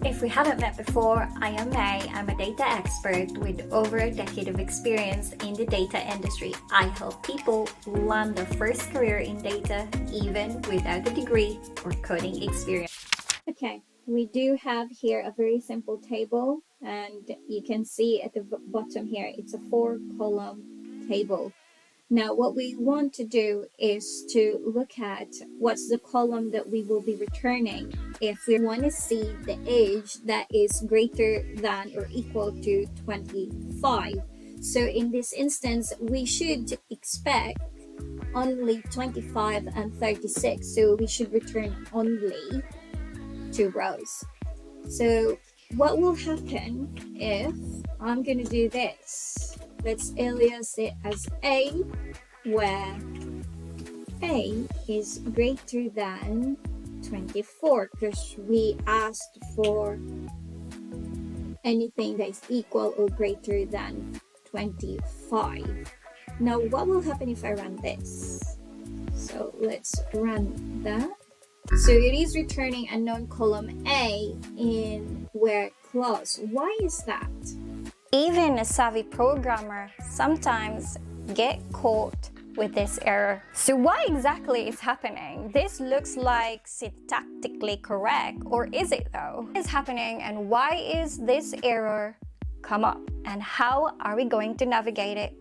If we haven't met before, I am May. I'm a data expert with over a decade of experience in the data industry. I help people land their first career in data even without a degree or coding experience. Okay, we do have here a very simple table, and you can see at the bottom here, it's a 4-column table. Now, what we want to do is to look at what's the column that we will be returning if we want to see the age that is greater than or equal to 25. So in this instance, we should expect only 25 and 36. So we should return only 2 rows. So what will happen if I'm going to do this? Let's alias it as A, where A is greater than 24, because we asked for anything that is equal or greater than 25. Now, what will happen if I run this? So let's run that. So it is returning a known column A in where clause. Why is that? Even a savvy programmer sometimes get caught with this error. So what exactly is happening? This looks like syntactically correct, or is it though? What is happening, and why is this error come up, and how are we going to navigate it?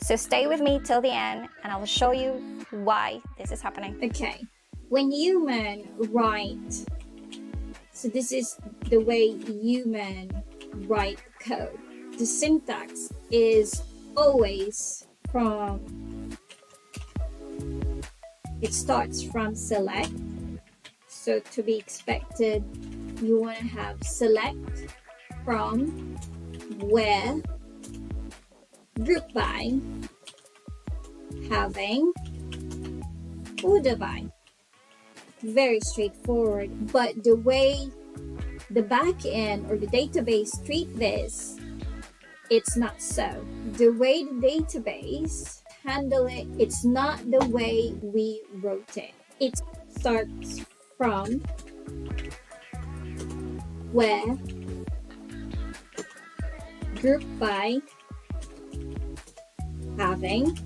So stay with me till the end and I will show you why this is happening. Okay, when human write, so this is the way human write code. The syntax is always it starts from select. So to be expected, you want to have select from, where, group by, having, order by. Very straightforward, but the way the backend or the database treat this, it's not so. The way the database handle it, it's not the way we wrote it. It starts from where, group by, having,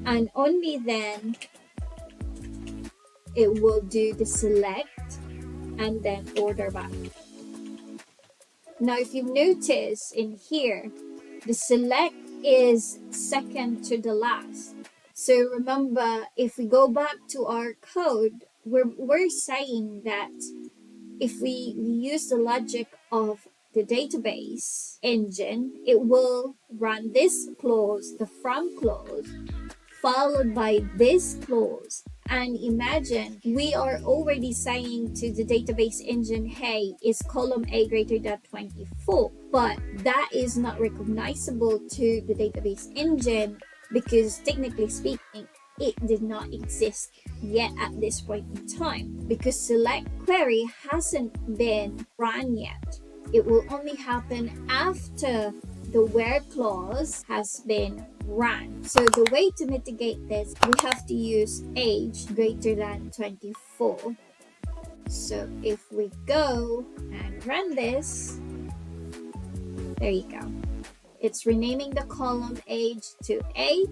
and only then it will do the select and then order by. Now, if you notice in here, the select is second to the last. So remember, if we go back to our code, we're saying that if we use the logic of the database engine, it will run this clause, the from clause, followed by this clause. And imagine we are already saying to the database engine, hey, is column A greater than 24? But that is not recognizable to the database engine because technically speaking, it did not exist yet at this point in time because select query hasn't been run yet. It will only happen after the where clause has been run. So the way to mitigate this, we have to use age greater than 24. So if we go and run this, there you go. It's renaming the column age to A,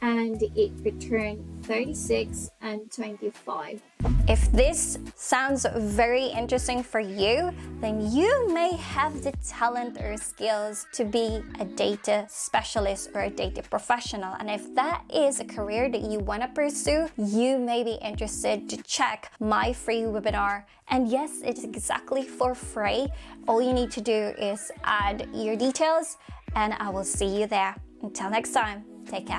and it returned 36 and 25. If this sounds very interesting for you, then you may have the talent or skills to be a data specialist or a data professional. And if that is a career that you want to pursue, you may be interested to check my free webinar. And yes, it's exactly for free. All you need to do is add your details, and I will see you there. Until next time, take care.